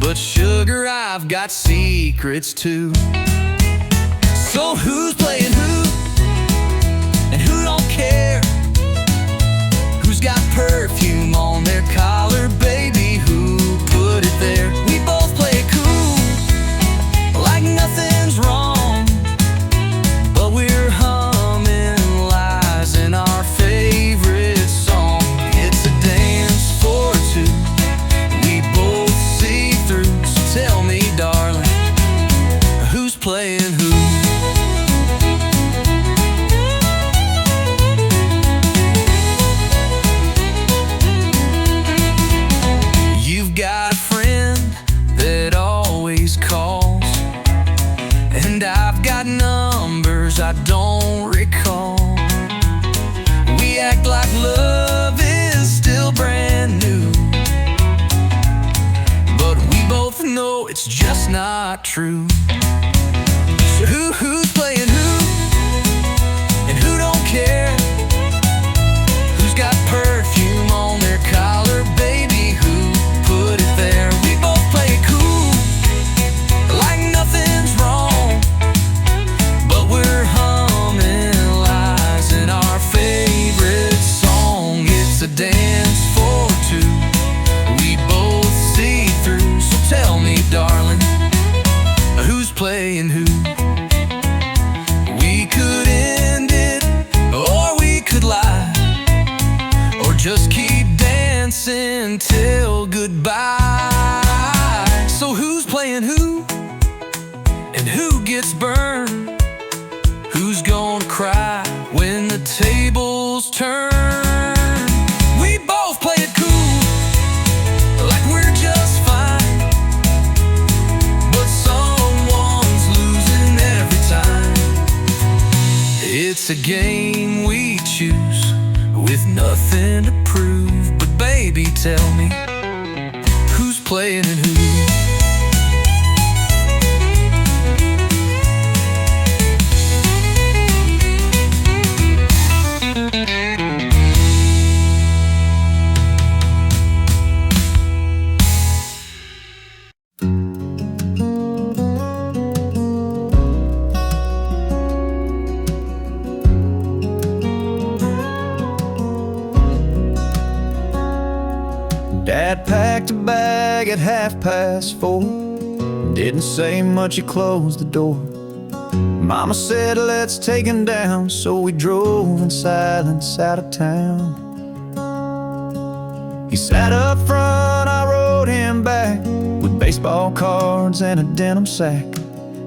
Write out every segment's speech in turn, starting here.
but sugar, I've got secrets too. So who's playing who? And who don't care? Who's got perfume on their collar? Baby, who put it there? We both play it cool, like nothing's wrong, but we're humming lies in our favorite song. It's a dance for two, we both see through. So tell me, darling, who's playing who? You've got a friend that always calls, and I've got numbers I don't recall. We act like love is still brand new, but we both know it's just not true. So who's playing who? And who don't care? Who's got perfume on their collar? Baby, who put it there? We both play it cool, like nothing's wrong, but we're humming lies in our favorite song. It's a dance for two, we both see through. So tell me, darling, who's playing who? We could end it, or we could lie, or just keep dancing till goodbye. So who's playing who? And who gets burned? Who's gonna cry when the tables turn? We both play it cool, like we're just fine, but someone's losing every time. It's a game we choose with nothing to prove. But baby, tell me, who's playing and who? Dad packed a bag at 4:30. Didn't say much, he closed the door. Mama said, let's take him down, so we drove in silence out of town. He sat up front, I rode him back, with baseball cards and a denim sack.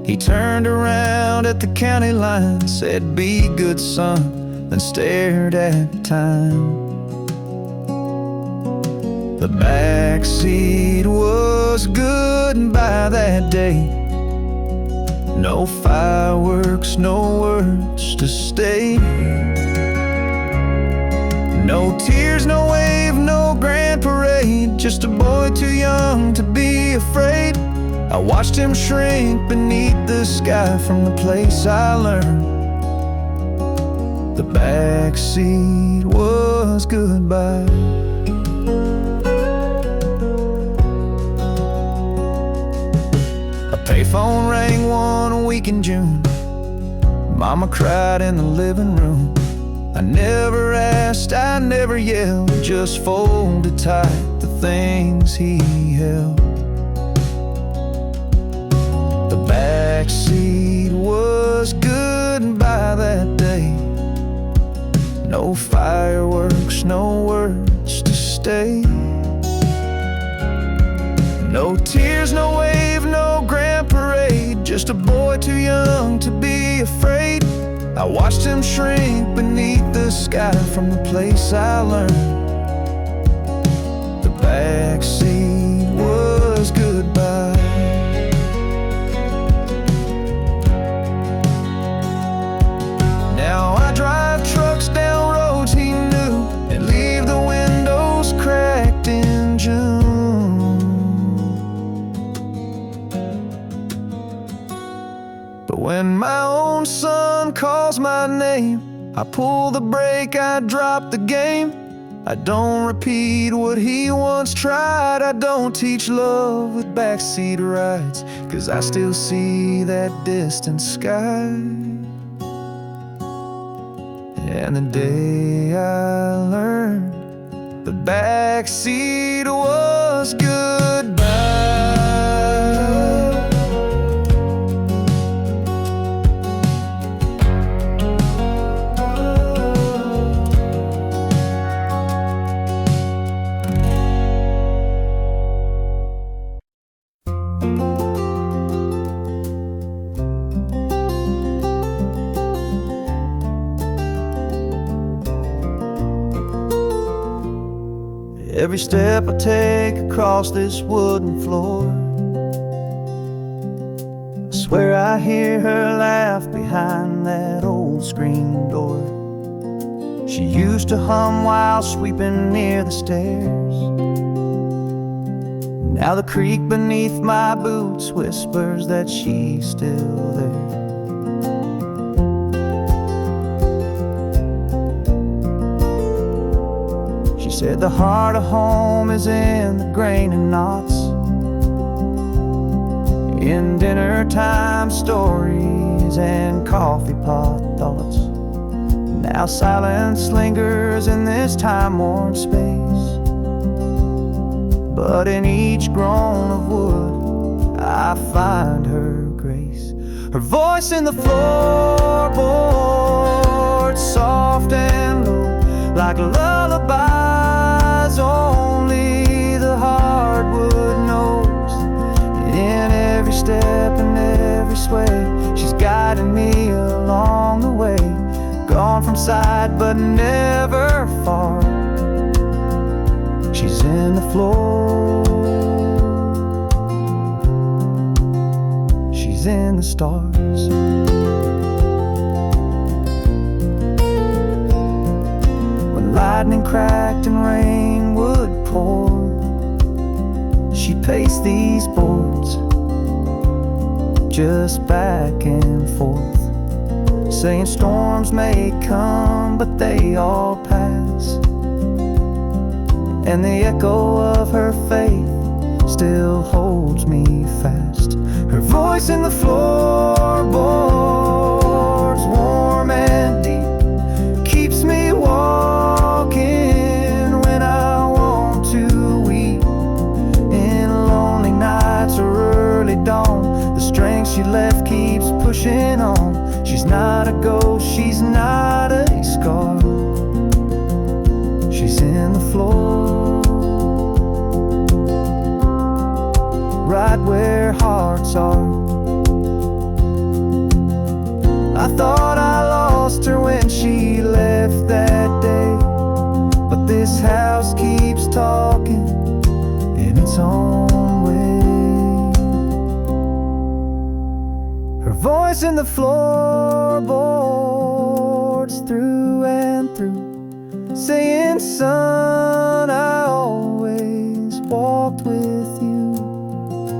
He turned around at the county line, said, be good, son, then stared at time. The backseat was good by that day. No fireworks, no words to stay. No tears, no wave, no grand parade. Just a boy too young to be afraid. I watched him shrink beneath the sky from the place I learned. The backseat was goodbye. Payphone rang one week in June. Mama cried in the living room. I never asked, I never yelled, just folded tight the things he held. The backseat was good by that day. No fireworks, no words to stay. No tears, no wave, no grand parade. Just a boy too young to be afraid. I watched him shrink beneath the sky from the place I learned. The backseat was goodbye. Now I drive trucks down roads he knew and leave the windows cracked in June. When my own son calls my name, I pull the brake, I drop the game. I don't repeat what he once tried. I don't teach love with backseat rides, 'cause I still see that distant sky. And the day I learned the backseat was goodbye. Every step I take across this wooden floor, I swear I hear her laugh behind that old screen door. She used to hum while sweeping near the stairs. Now the creak beneath my boots whispers that she's still there. Said the heart of home is in the grain and knots, in dinner time stories and coffee pot thoughts. Now silence lingers in this time-worn space, but in each groan of wood I find her grace. Her voice in the floorboards, soft and low, like a lullaby only the hardwood knows. In every step and every sway, she's guiding me along the way. Gone from sight but never far. She's in the floor, she's in the stars. When lightning cracked and rain would pour, she'd pace these boards just back and forth, saying storms may come but they all pass. And the echo of her faith still holds me fast. Her voice in the floorboards, warm and deep, keeps me walking when I want to weep. In lonely nights or early dawn, the strength she left keeps pushing on. She's not a ghost, she's not a scar. She's in the floor, right where hearts are. I thought I lost her when she left that day, but this house keeps talking in its own way. Her voice in the floorboards, through and through, saying, son, I always walked with you.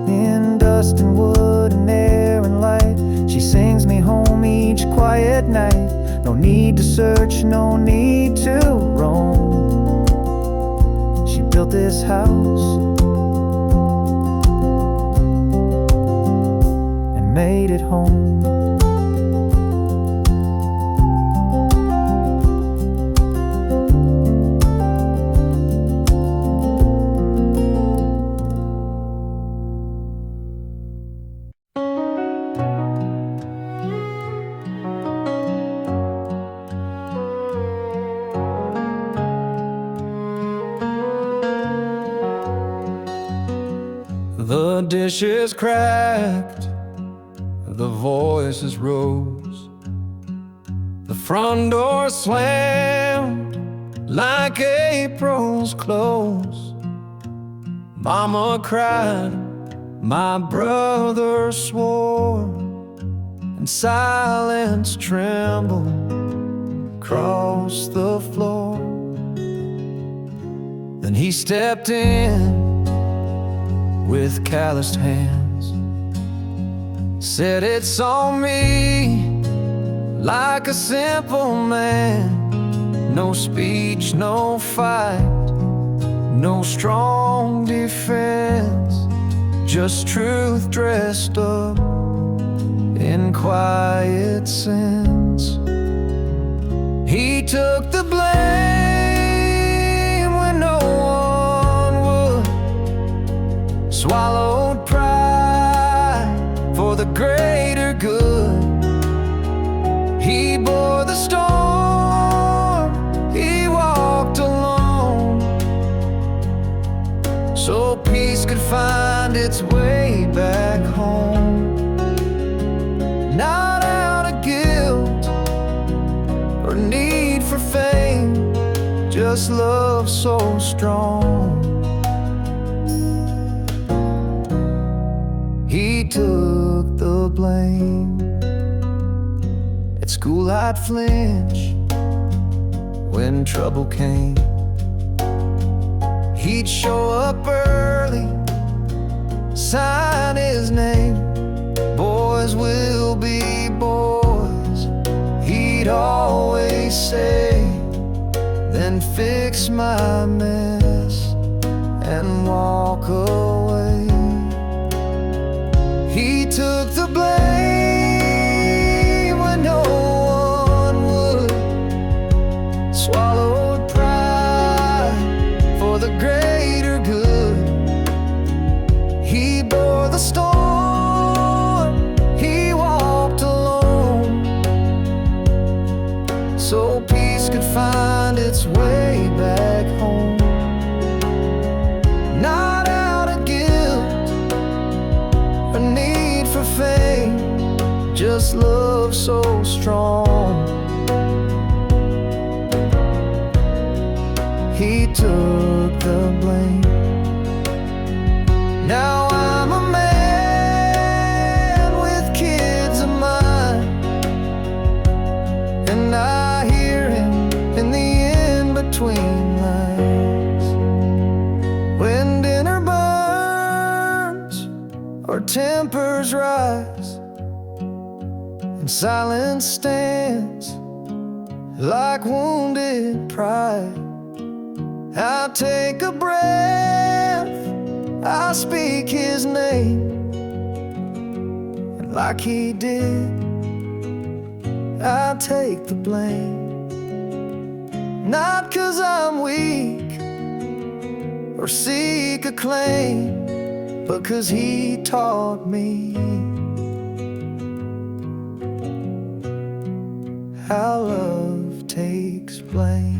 In dust and wood and air and light, she sings me home each quiet night. No need to search, no need to roam. She built this house and made it home. The dishes cracked, the voices rose, the front door slammed like April's close. Mama cried, my brother swore, and silence trembled across the floor. Then he stepped in with calloused hands, said it's on me like a simple man. No speech, no fight, no strong defense, just truth dressed up in quiet sense. He took the blame when no one would, swallowed pride for the greater good. He bore the storm, he walked alone, so peace could find its way back home. Not out of guilt or need for fame, just love so strong. He took the blame. At school I'd flinch when trouble came. He'd show up early, sign his name. Boys will be boys, he'd always say, then fix my mess and walk away. He took the blame when no one would, swallowed pride for the greater good. He bore the storm, he walked alone, so peace could find its way back home. Not out of guilt or need for fame, just love so strong. He took the blame. Now I'm a man with kids of mine, and I hear him in the in-between lines. When dinner burns or tempers rise, and silence stands like wounded pride, I'll take a breath, I'll speak his name, and like he did, I'll take the blame. Not 'cause I'm weak or seek acclaim, but 'cause he taught me how love takes blame.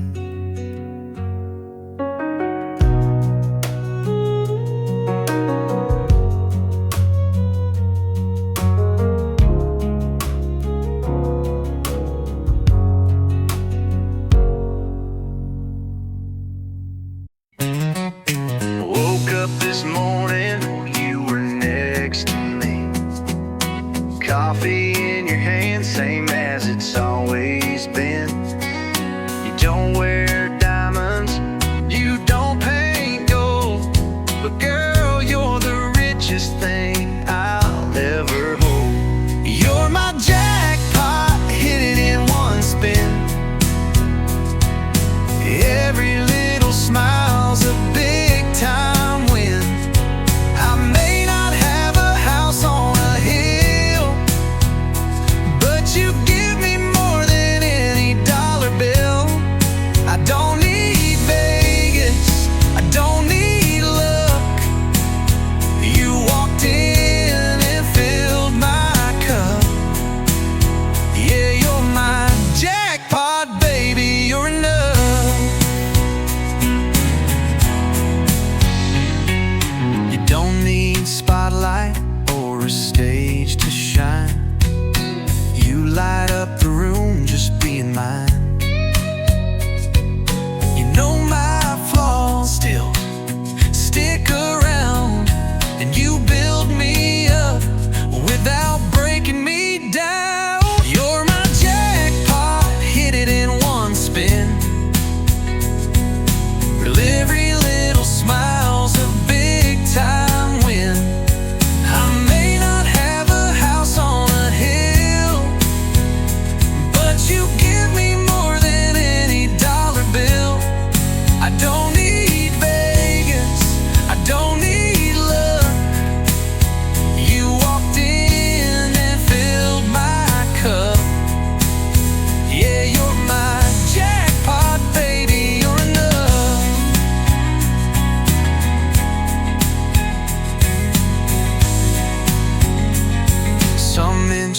Woke up this morning, you were next to me. Coffee in your hand, same as it's always been. You don't wear diamonds, you don't paint gold, but girl, you're the richest thing I'll ever hold. You're my jackpot, hit it in one spin. Every little smile's a big time win. I may not have a house on a hill, but you give me more than any dollar bill. I don't need Vegas, I don't need luck. You walked in and filled my cup. Yeah, you're my jackpot, baby, you're enough. You don't need spotlight or a stage to shine. You light up the room just being mine. You know my flaws still stick around, and you build me up without breaking me down. You're my jackpot, hit it in one spin. Well, every little smile's a big time win. I may not have a house on a hill, but you give me more than any dollar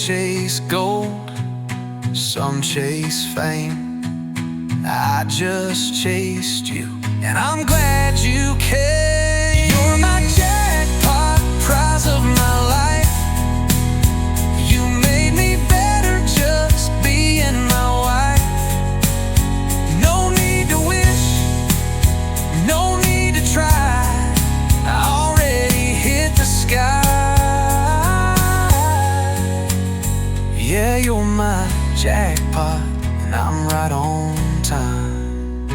chase gold, some chase fame. I just chased you, and I'm glad you came. You're my jackpot, prize of my life. You made me better just being my wife. No need to wish, no need to try. I already hit the sky. Yeah, you're my jackpot, and I'm right on time.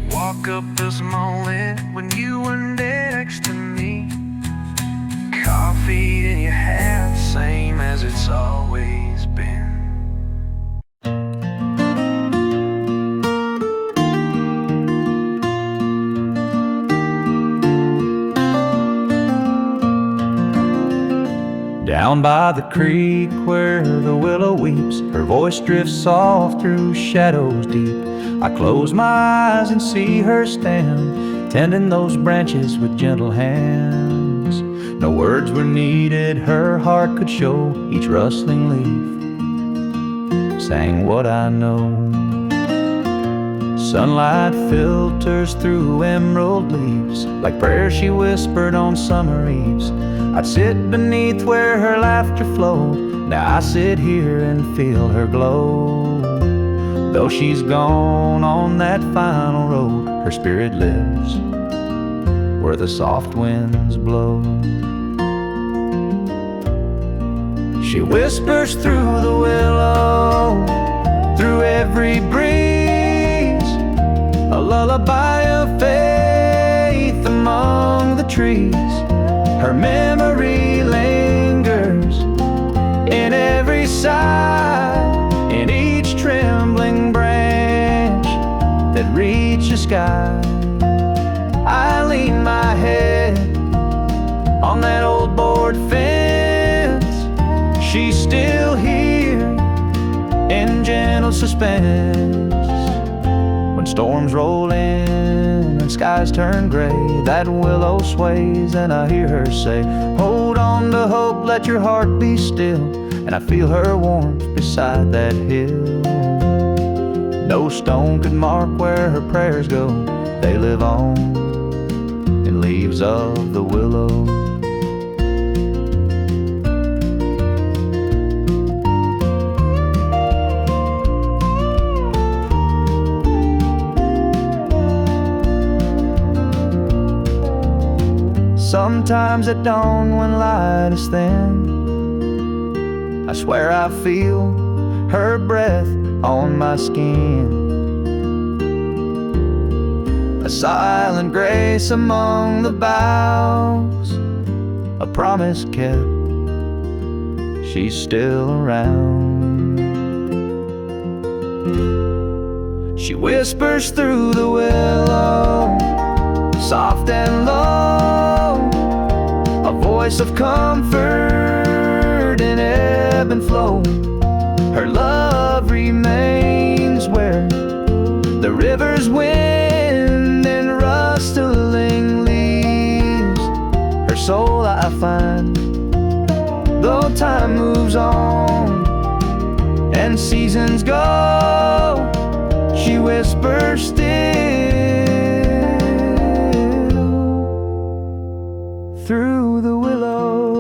Woke up this morning when you were next to me. Coffee in your hand, same as it's always been. Down by the creek where the willow weeps, her voice drifts soft through shadows deep. I close my eyes and see her stand, tending those branches with gentle hands. No words were needed, her heart could show. Each rustling leaf sang what I know. Sunlight filters through emerald leaves, like prayers she whispered on summer eves. I'd sit beneath where her laughter flowed. Now I sit here and feel her glow. Though she's gone on that final road, her spirit lives where the soft winds blow. She whispers through the willow, through every breeze, a lullaby of faith among the trees. Her memory lingers in every sigh, in each trembling branch that reaches the sky. I lean my head on that old board fence. She's still here in gentle suspense. When storms roll in and skies turn gray, that willow sways and I hear her say, hold on to hope, let your heart be still. And I feel her warmth beside that hill. No stone could mark where her prayers go. They live on in leaves of the willow. Sometimes at dawn when light is thin, I swear I feel her breath on my skin. A silent grace among the boughs, a promise kept, she's still around. She whispers through the willow, soft and low, a voice of comfort in ebb and flow. Her love remains where the river's wind and rustling leaves. Her soul I find, though time moves on and seasons go, she whispers still through the willow.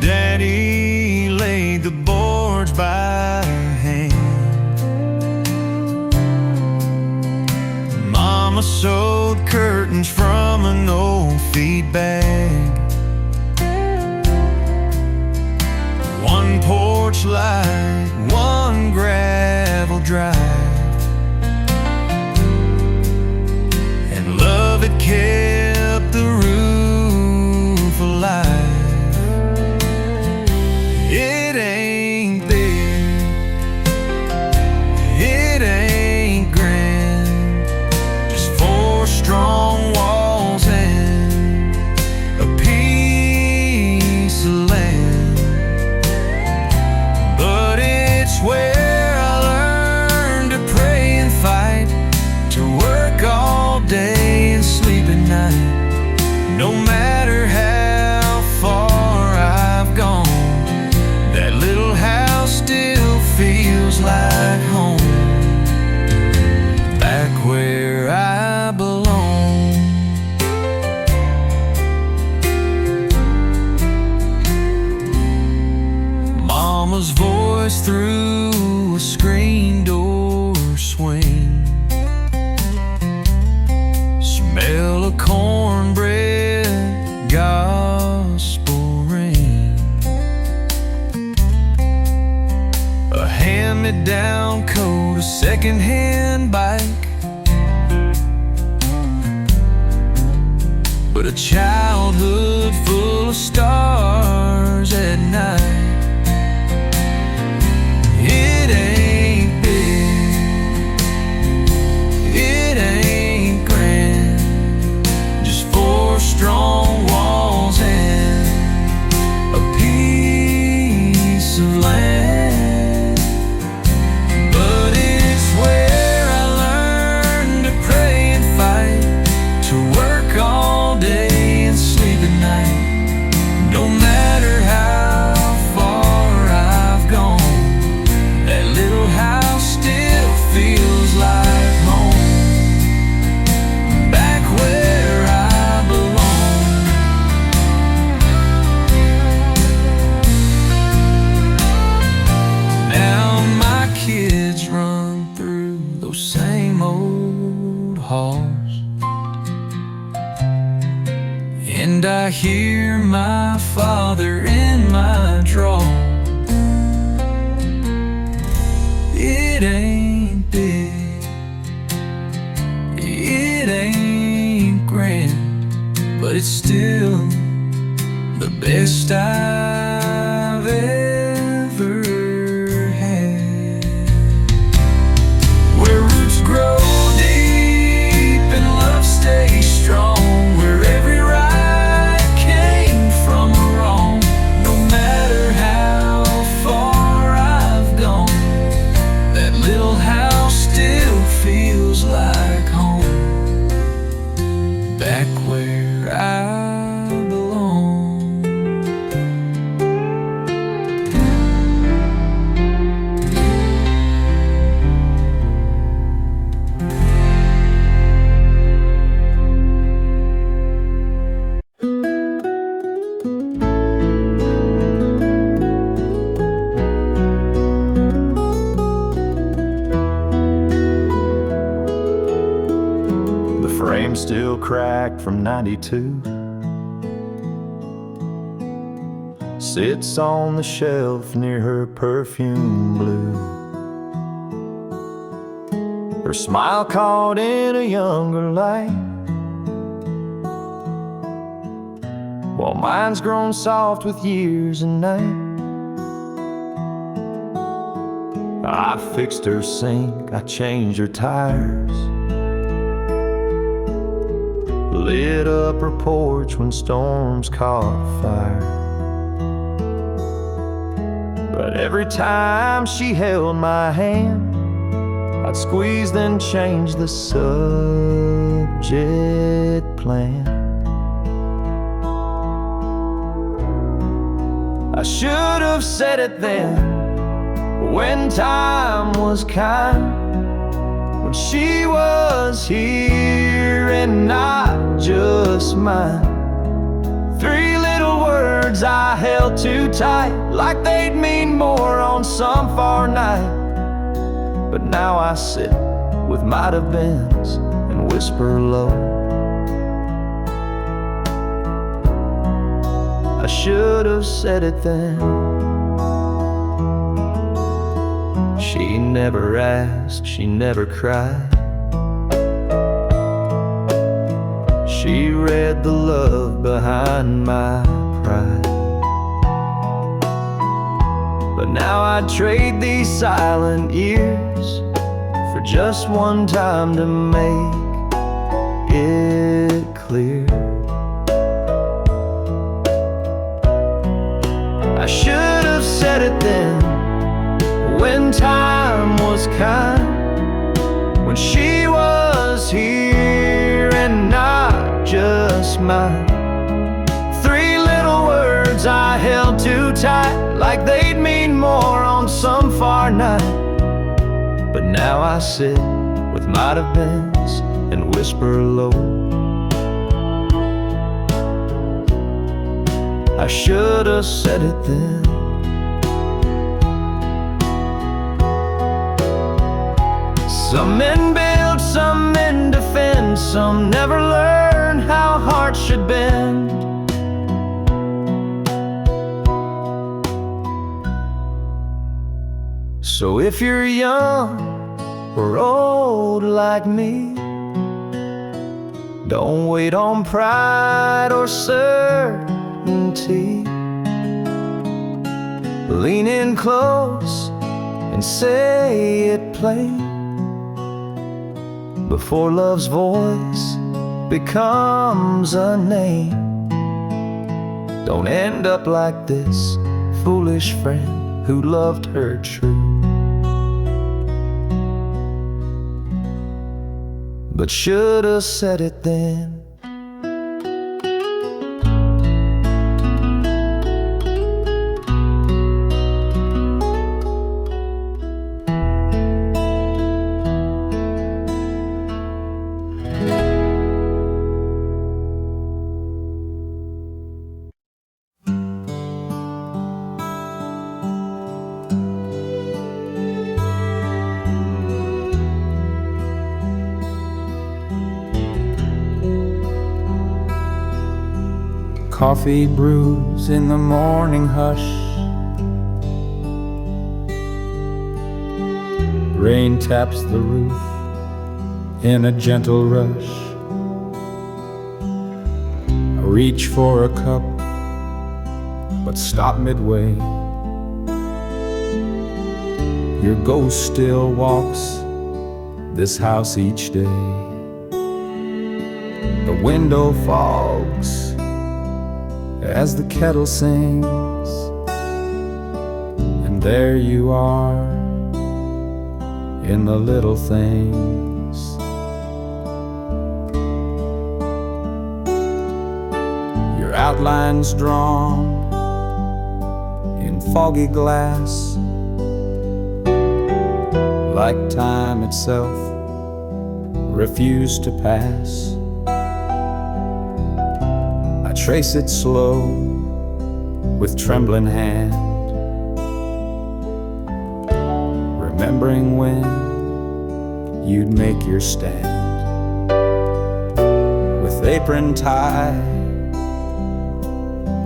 Daddy laid the boards by her hand. Mama sewed curtains from an old feed bag. One porch light, one gravel drive, and love had kept the roof alive. but a childhood full of stars at night. It ain't big, it ain't grand, just four strong walls and a piece of land. But it's where I learned to pray and fight, to work all day and sleep at night. No matter how far I've gone, that little house still feels like home, back where I belong. Now my kids run through those same old halls, and I hear my father in my drawl. It ain't big, it ain't grand, but it's still the best I've ever had. Where roots grow deep and love stays strong, where every right came from a wrong. No matter how far I've gone, that little house still feels like home, back where I belong. The frame still cracked from '92, sits on the shelf near her perfume blue. Her smile caught in a younger light, while mine's grown soft with years and night. I fixed her sink, I changed her tires, lit up her porch when storms caught fire. But every time she held my hand, I'd squeeze then change the subject plan. I should have said it then, when time was kind, when she was here and not just mine. Three little words I held too tight, like they'd mean more on some far night. But now I sit with might have beens and whisper low. I should have said it then. She never asked, she never cried. She read the love behind my pride. But now I'd trade these silent years for just one time to make it clear. I should have said it then, when time was kind, when she was here and not just mine. Three little words I held too tight, like they'd mean more on some far night. But now I sit with might have beens and whisper low. I should have said it then. Some men build, some men defend, some never learn how hearts should bend. So if you're young or old like me, Don't wait on pride or certainty. Lean in close and say it plain before love's voice becomes a name. Don't end up like this foolish friend who loved her true, but should've said it then. Coffee brews in the morning hush. Rain taps the roof in a gentle rush. I reach for a cup, but stop midway. Your ghost still walks this house each day. The window fogs as the kettle sings, and there you are in the little things. Your outlines drawn in foggy glass, like time itself refused to pass. Trace it slow with trembling hand, remembering when you'd make your stand. With apron tie,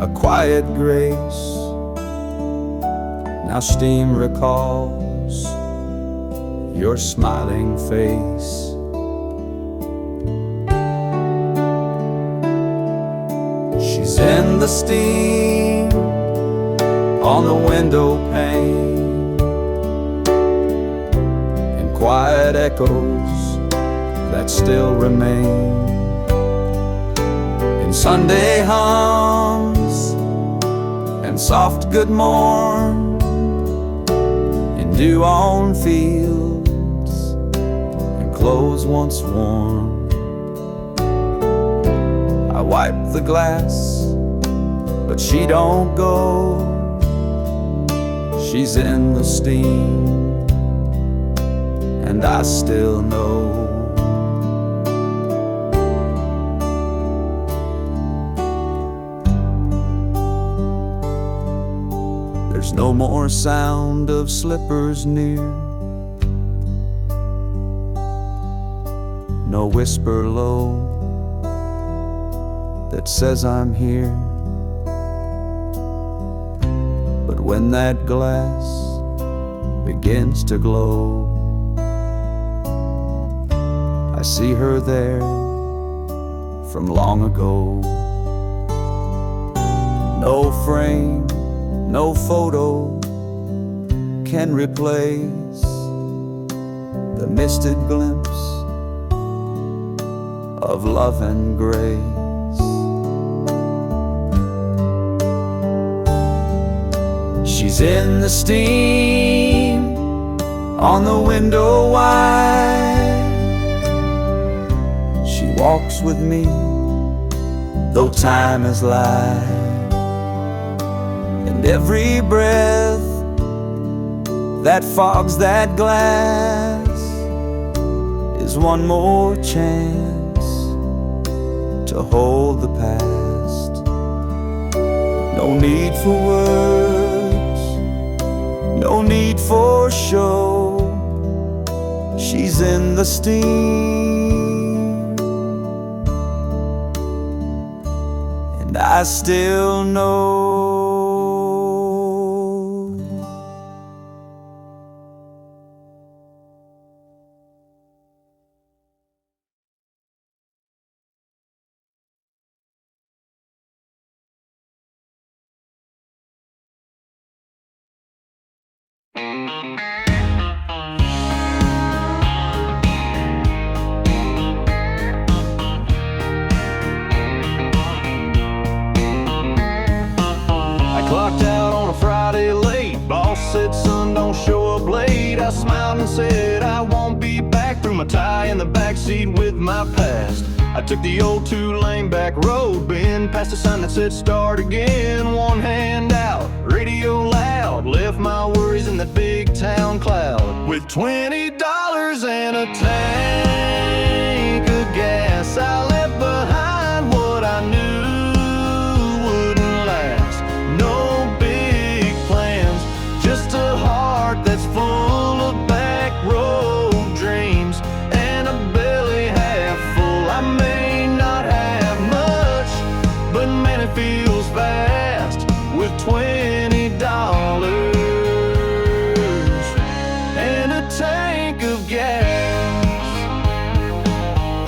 a quiet grace, now steam recalls your smiling face. In the steam on the window pane, and quiet echoes that still remain, in Sunday hums and soft good morn, in dew on fields and clothes once worn. I wipe the glass, but she don't go. She's in the steam, and I still know. There's no more sound of slippers near, no whisper low that says I'm here. But when that glass begins to glow, I see her there from long ago. No frame, no photo can replace the misted glimpse of love and grace. She's in the steam on the window wide. She walks with me, though time has lied. And every breath that fogs that glass is one more chance to hold the past. No need for words, no need for show. She's in the steam, and I still know. said, son, don't show up late. I smiled and said, I won't be back. Threw my tie in the backseat with my past. I took the old two-lane back road bend, past a sign that said start again. One hand out, radio loud, left my worries in that big town cloud. With $20 and a tank of gas, I left behind what I knew wouldn't last. No big plans, just a heart that's full of back road dreams and a belly half full. I may not have much, but man, it feels fast with $20 and a tank of gas.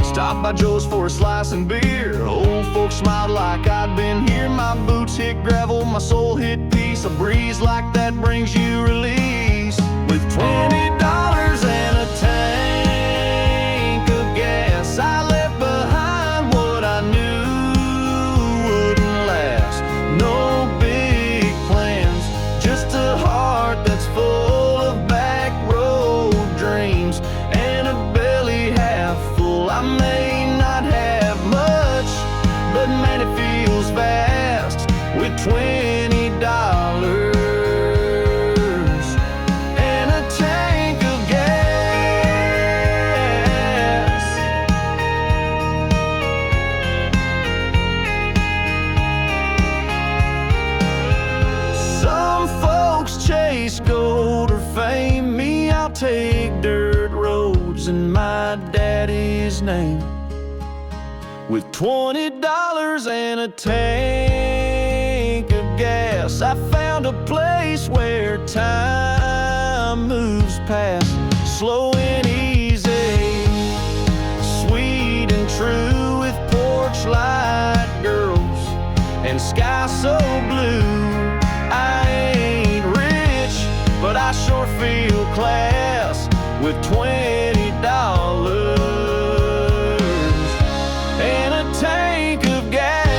Stopped by Joe's for a slice and beer. Old folks smiled like I'd been here. My boots hit gravel, my soul hit peace. A breeze like that brings you release. With $20 and a tank of gas, I left behind what I knew wouldn't last. No big plans, just a heart that's full of back road dreams and a belly half full. I may not have much, but man, it feels fast with $20 and a tank of gas. Some folks chase gold or fame. Me, I'll take dirt roads in my daddy's name. With $20 and a tank of gas, I found a place where time moves past. Slow and easy, sweet and true, with porch light girls and sky so blue. I ain't rich, but I sure feel class with $20 and a tank of gas.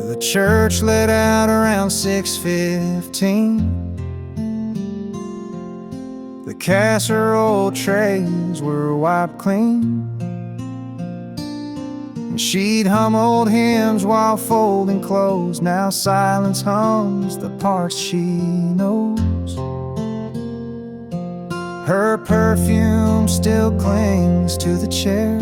The church let out around 6:15. The casserole trays were wiped clean, and she'd hum old hymns while folding clothes. Now silence hums the parts she knows. Her perfume still clings to the chair,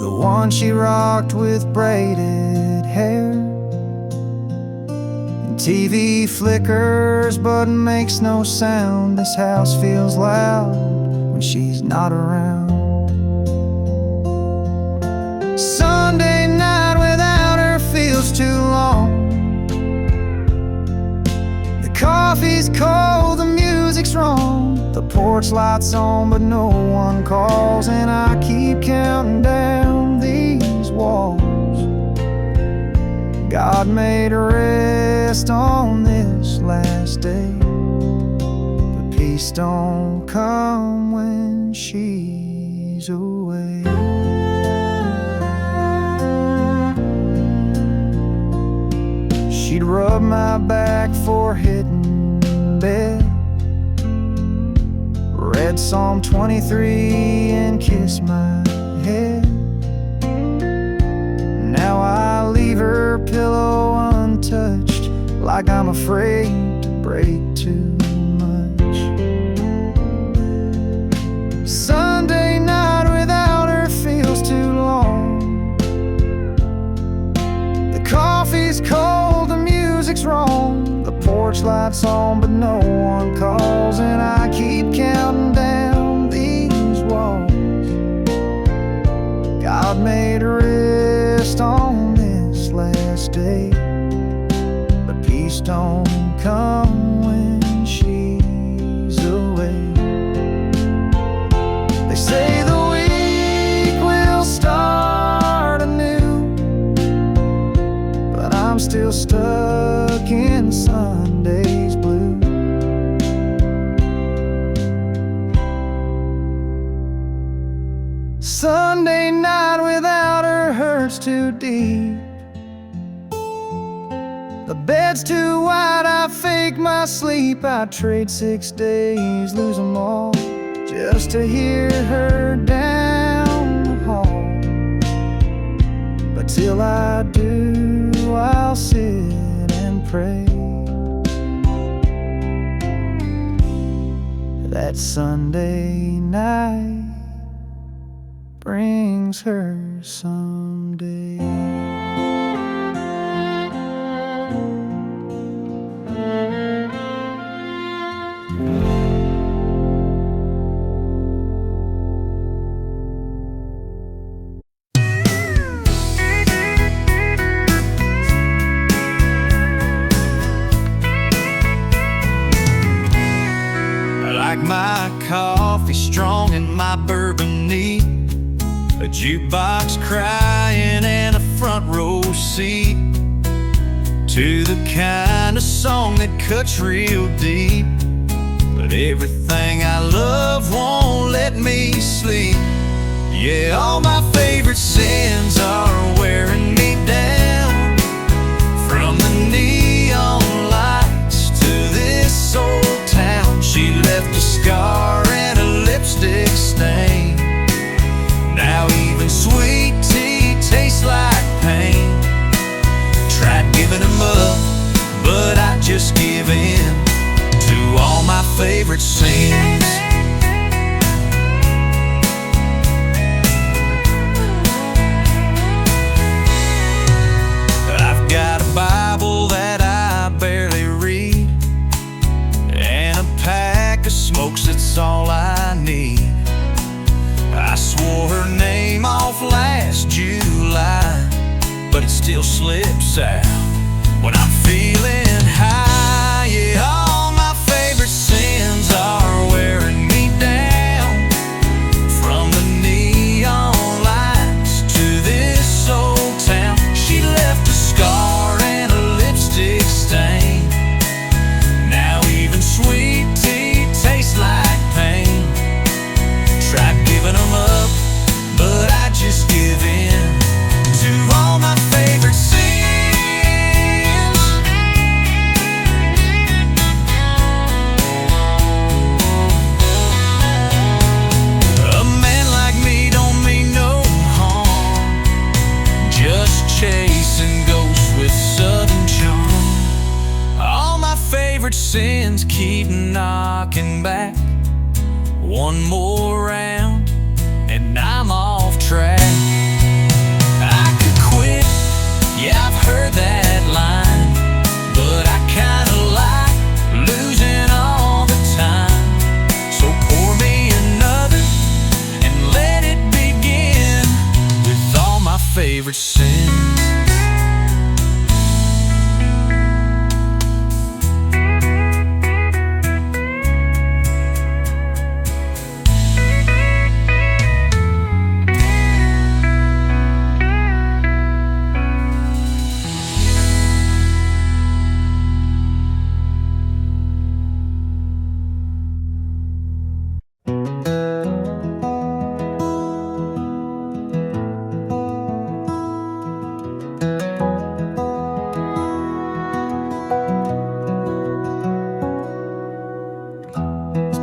the one she rocked with braided hair. And TV flickers but makes no sound. This house feels loud when she's not around. Sunday night without her feels too long. The coffee's cold, the music's wrong. The porch light's on but no one calls, and I keep counting down these walls. God made a rest on this last day, but peace don't come when she's away. She'd rub my back for hitting bed, read Psalm 23 and kiss my head. Now I leave her pillow untouched, like I'm afraid to break too much. Sunday night without her feels too long. The coffee's cold, the music's wrong. The porch light's on but no one calls, and I keep counting down these walls. God made a rest on this last day, but peace don't come when she's away. They say the when Sunday's blue. Sunday night without her hurts too deep. The bed's too wide, I fake my sleep. I'd trade 6 days, lose them all, just to hear her down the hall. But till I do, I'll sit and pray that Sunday night brings her someday. I like my coffee strong and my bourbon neat, a jukebox crying and a front row seat to the kind of song that cuts real deep. But everything I love won't let me sleep. Yeah, all my favorite sins are wearing me down, from the neon lights to this old town. She left a scar and a lipstick stain. Now even sweet tea tastes like pain. Tried giving them up, but I just give in to all my favorite sins. I've got a Bible that I barely read, and a pack of smokes, that's all I need. I swore her name off last July, but it still slips out when I'm feeling high. Yeah, all my favorite sins are wearing me down, from the neon lights to this old town. She left a scar and a lipstick stain. Now even sweet tea tastes like pain. Tried giving them up, but I just give in to all my favorite sins. A man like me don't mean no harm, just chasing ghosts with southern charm. All my favorite sins keep knocking back. One more round and I'm off track. I could quit, yeah, I've heard that line, but I kinda like losing all the time. So pour me another and let it begin with all my favorite sins.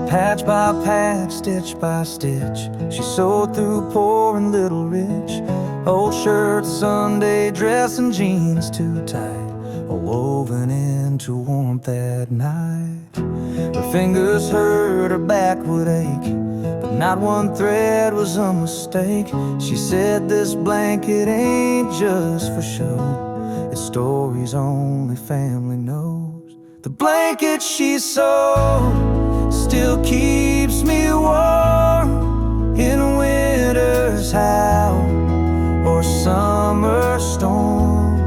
Patch by patch, stitch by stitch, she sewed through poor and little rich. Old shirts, Sunday dress, and jeans too tight, all woven into warmth that night. Her fingers hurt, her back would ache, but not one thread was a mistake. She said this blanket ain't just for show, it's stories only family knows. The blanket she sewed still keeps me warm in winter's howl or summer storm.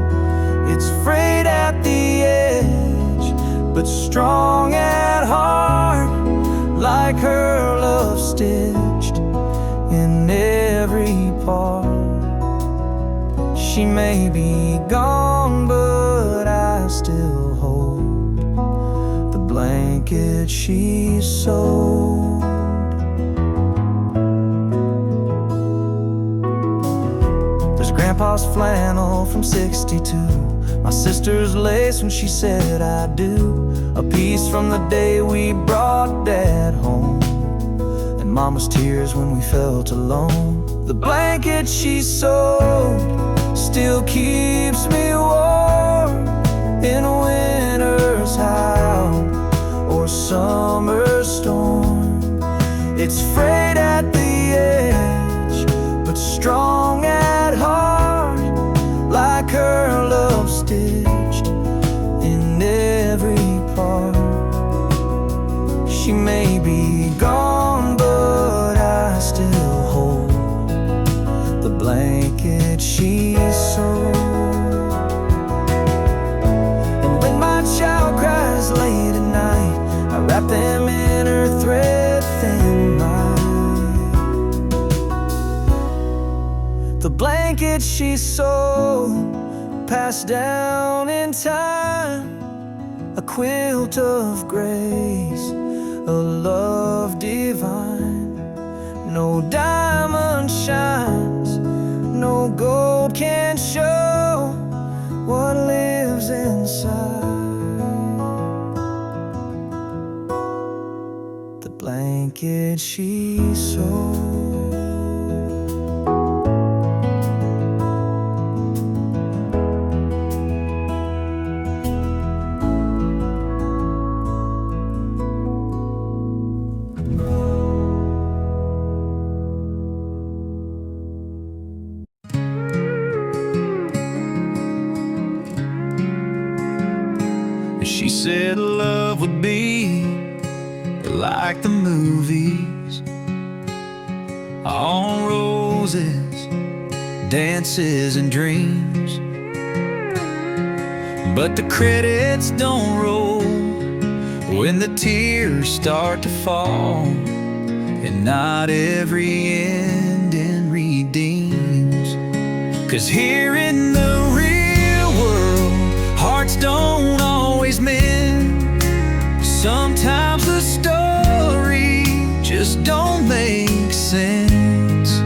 It's frayed at the edge, but strong at heart, like her love stitched in every part. She may be gone, but I still hold blanket she sewed. There's Grandpa's flannel from '62, my sister's lace when she said I do, a piece from the day we brought Dad home, and Mama's tears when we felt alone. The blanket she sewed still keeps me warm in a winter's howl or summer's storm. It's frayed at the edge, but strong at heart, like her love stitched in every part. She may be gone, but I still hold the blanket she sewed. And when my child cries late at night, I wrap them in her thread-thin light. The blanket she sewed, passed down in time, a quilt of grace, a love divine. No diamond shines, no gold can show what lives inside the blanket she sewed. She said love would be like the movies, all roses, dances and dreams. But the credits don't roll when the tears start to fall, and not every ending redeems. 'Cause here in the real world, hearts don't always mend. Sometimes the story just don't make sense.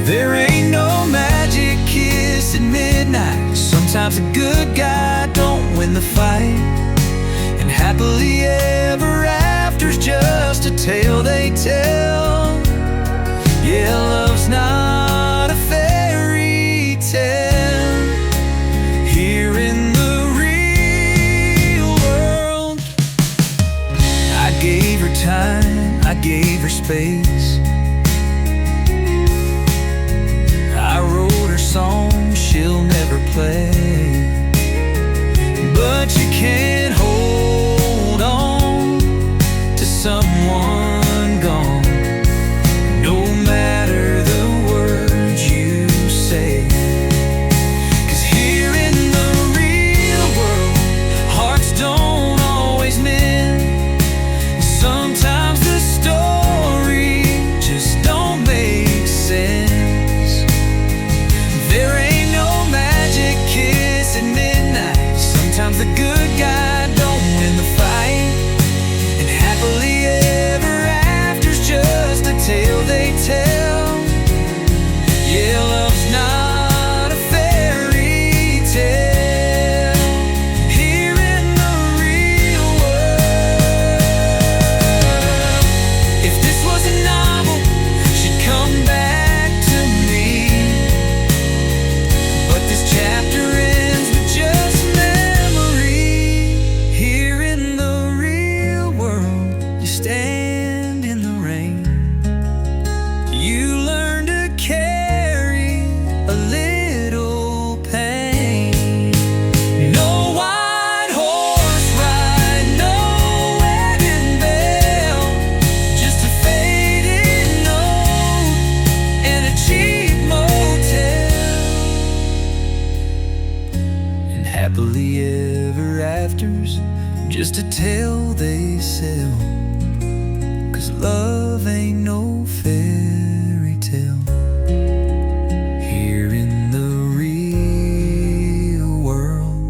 There ain't no magic kiss at midnight. Sometimes a good guy don't win the fight, and happily ever after's just a tale they tell. Yeah, love's not a fairy tale. Here in the real world, I gave her time, I gave her space. I wrote her songs she'll never play. But you can't hold on to someone gone, no matter the words you say. 'Cause here in the real world, hearts don't always mend. Sometimes the story just don't make sense. There ain't no magic kiss at midnight. Sometimes the good guy don't win the fight, and happily ever after's just a tale they tell. Yeah, love's not a fairy tale. Here in the real world, if this was a novel, she'd come back to me. But this chapter ends with just memory. Here in the real world, you stand in the rain. You learn to carry a little pain. No white horse ride, no wedding bell, just a faded note and a cheap motel. And happily ever afters, just a tale they sell. 'Cause love ain't no fairy tale. Here in the real world.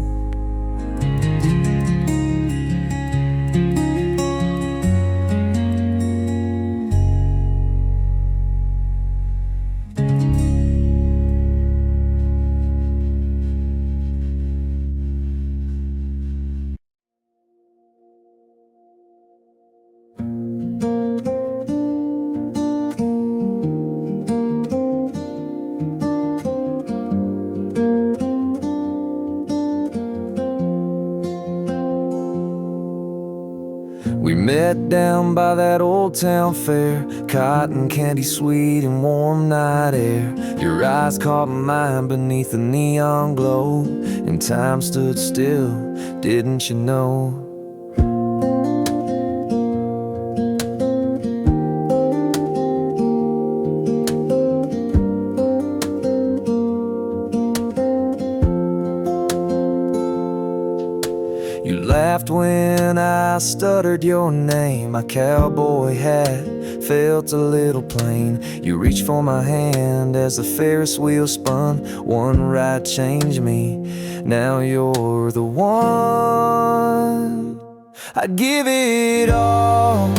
We met down by that old town fair, cotton candy sweet and warm night air. Your eyes caught mine beneath the neon glow, and time stood still, didn't you know? You laughed when I stuttered your name. My cowboy hat felt a little plain. You reached for my hand as the Ferris wheel spun. One ride changed me, now you're the one. I'd give it all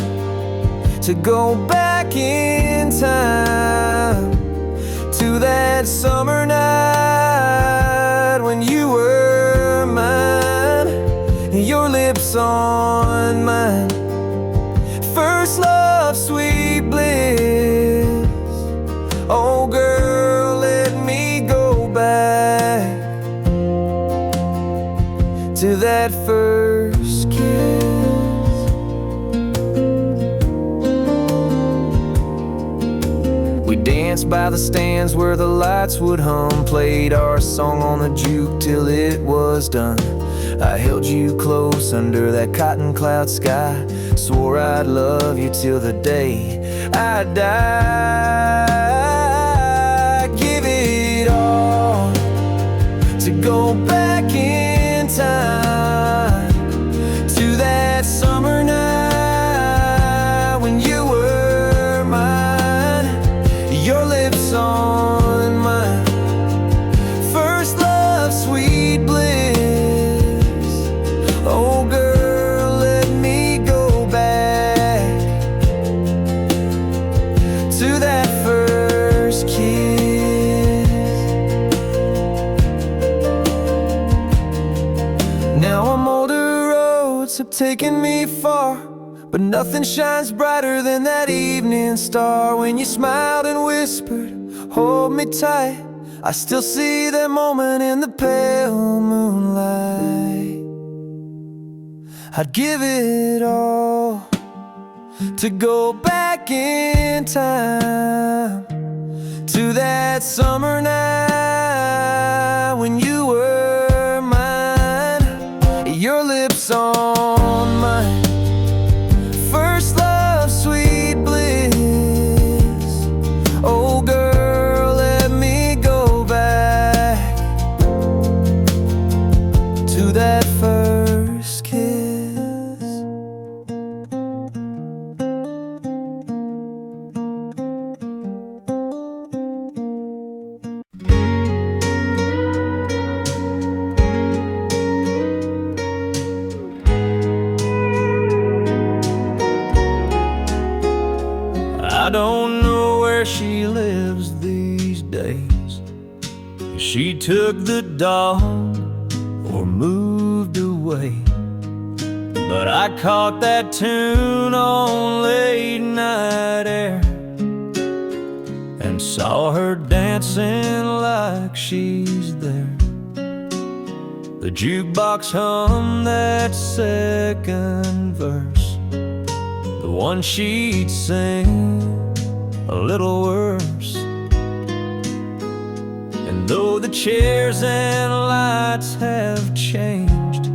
to go back in time to that summer night when you were mine, your lips on mine. First love, sweet bliss. Oh girl, let me go back to that first kiss. We danced by the stands where the lights would hum, played our song on the juke till it was done. I held you close under that cotton cloud sky, swore I'd love you till the day I die. Give it all to go back in time to that summer night when you were mine, your lips on mine. First love, sweet bliss. Oh girl, let me go back to that first kiss. Now I'm older, roads have taken me far, but nothing shines brighter than that evening star. When you smiled and whispered, hold me tight, I still see that moment in the pale moonlight. I'd give it all to go back in time to that summer night when you were mine, your lips on mine. First love, sweet bliss. Oh girl, let me go back to that first kiss. I don't know where she lives these days. She took the dog or moved away, but I caught that tune on late night air and saw her dancing like she's there. The jukebox hummed that second verse, the one she'd sing a little worse. And though the chairs and lights have changed,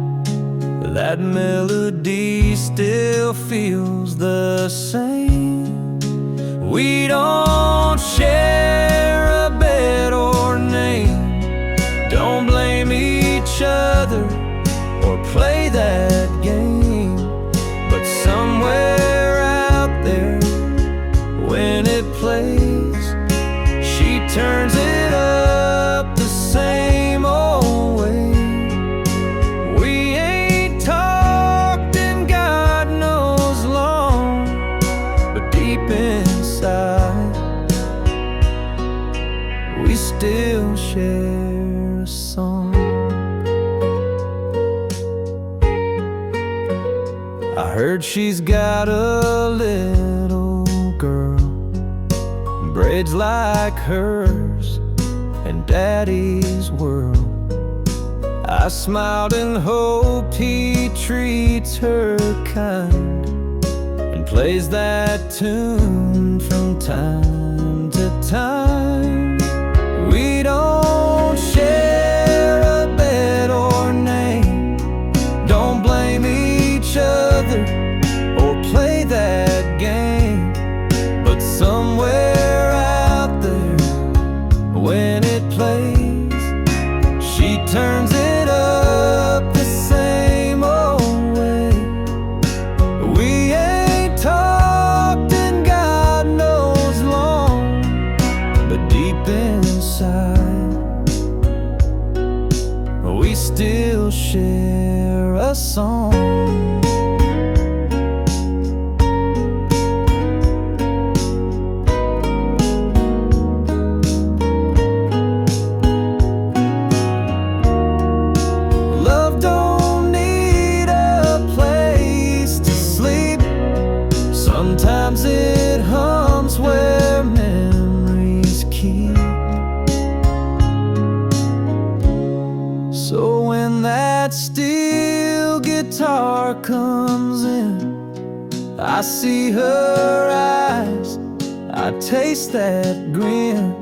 that melody still feels the same. We don't share a bed or name, don't blame each other or play that game. But somewhere out there, when it plays, she turns it up the same old way. We ain't talked in God knows long, but deep inside, we still share a song. I heard she's got a little girl, braids like hers, and daddy's world. I smiled and hoped he treats her kind, plays that tune from time to time. We don't share a bed or name, don't blame each other or play that game. But somewhere out there, when it plays, she turns it up the same old way. We ain't talked in God knows long, but deep inside, we still share a song. Love don't need a place to sleep. Sometimes it hums where memories keep. So when that steel guitar comes in, I see her eyes, I taste that grin.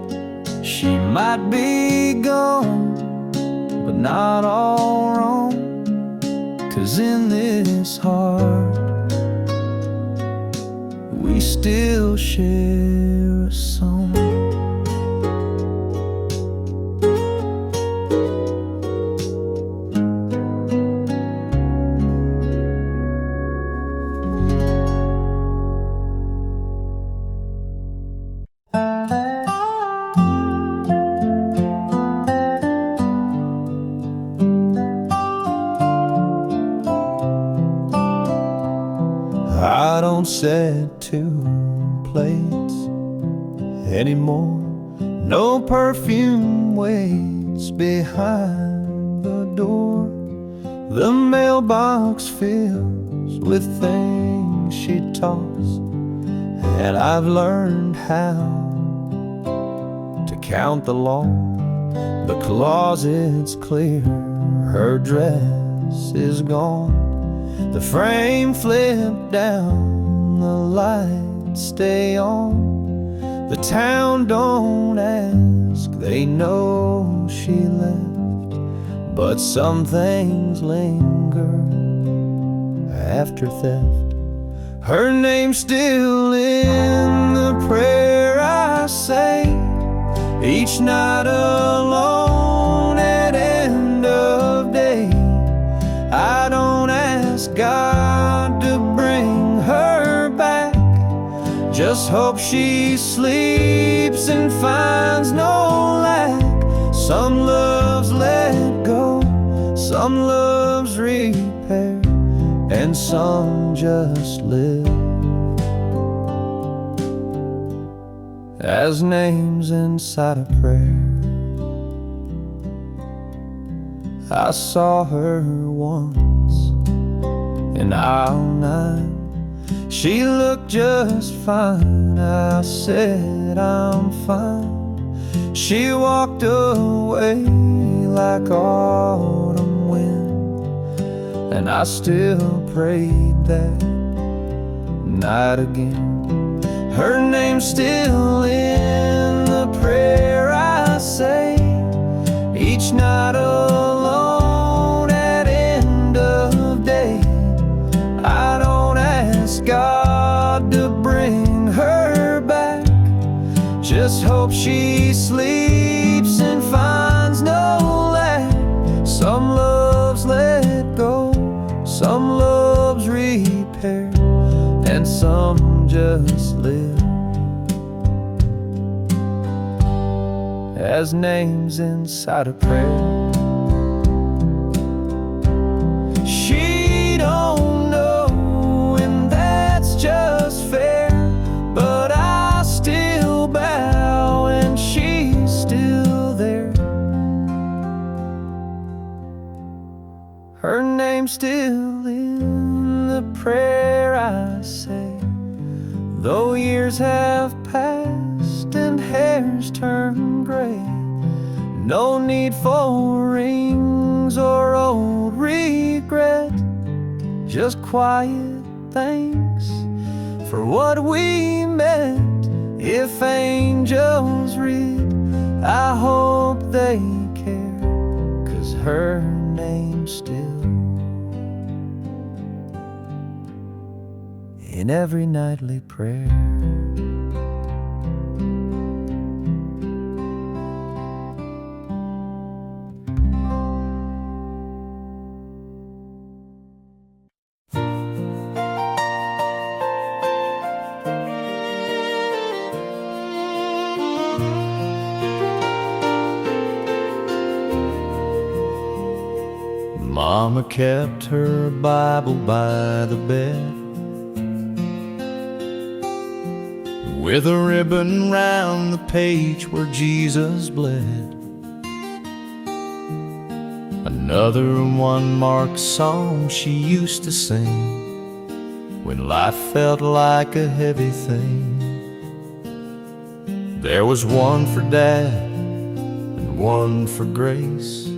She might be gone, but not all wrong, 'cause in this heart, we still share a song. I don't set 2 plates anymore. No perfume waits behind the door. The mailbox fills with things she tossed, and I've learned how to count the law. The closet's clear, her dress is gone. The frame flipped down, the lights stay on. The town don't ask, they know she left. But some things linger after theft. Her name's still in the prayer I say each night alone at end of day. I don't ask God to bring her back, just hope she sleeps and finds no lack. Some loves let go, some loves repair, and some just live as names inside a prayer. I saw her once in aisle 9. She looked just fine. I said, I'm fine. She walked away like autumn wind, and I still prayed that night again. Her name's still in the prayer I say each night alone at end of day. I don't ask God to bring her back, just hope she sleeps and finds no lack. Some loves let go, some loves repair, and some just live as names inside a prayer. She don't know, and that's just fair, but I still bow and she's still there. Her name's still in the prayer I say, though years have passed and hair's turned gray. No need for rings or old regret, just quiet thanks for what we meant. If angels read, I hope they care, 'cause her name's still in every nightly prayer. Mama kept her Bible by the bed, with a ribbon round the page where Jesus bled. Another one-marked song she used to sing when life felt like a heavy thing. There was one for Dad and one for Grace,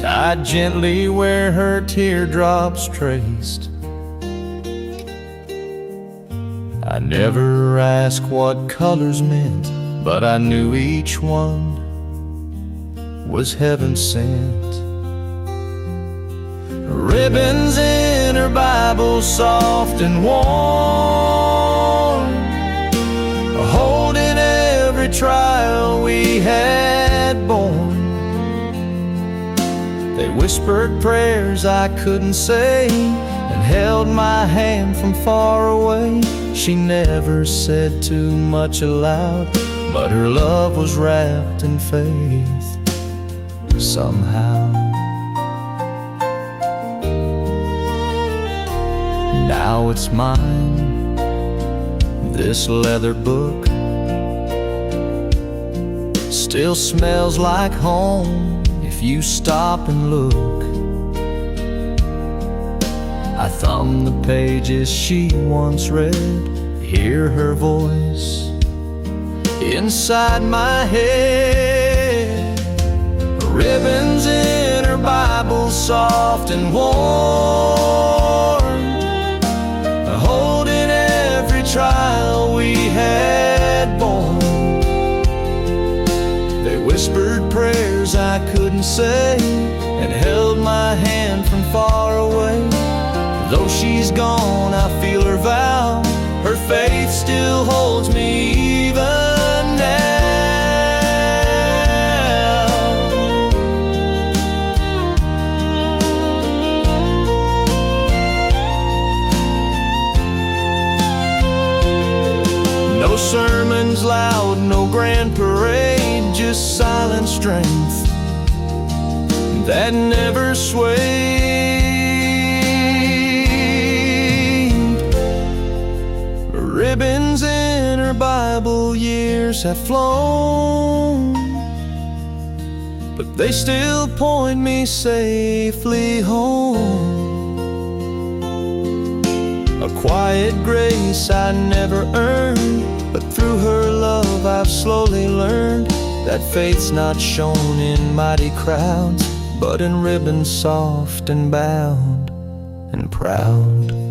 tied gently where her teardrops traced. I never asked what colors meant, but I knew each one was heaven sent. Ribbons in her Bible, soft and warm, holding every trial we had borne. They whispered prayers I couldn't say, and held my hand from far away. She never said too much aloud, but her love was wrapped in faith somehow. Now it's mine, this leather book, still smells like home if you stop and look. I thumb the pages she once read, hear her voice inside my head. Ribbons in her Bible, soft and warm, holding every trial we had borne. They whispered prayers I couldn't say, and held my hand from far away. Though she's gone, I feel her vow, her faith still holds me even now. No sermons loud, no grand parade, just silent strength that never swayed. Ribbons in her Bible, years have flown, but they still point me safely home. A quiet grace I never earned, but through her love I've slowly learned that faith's not shown in mighty crowds, but in ribbons soft and bound and proud.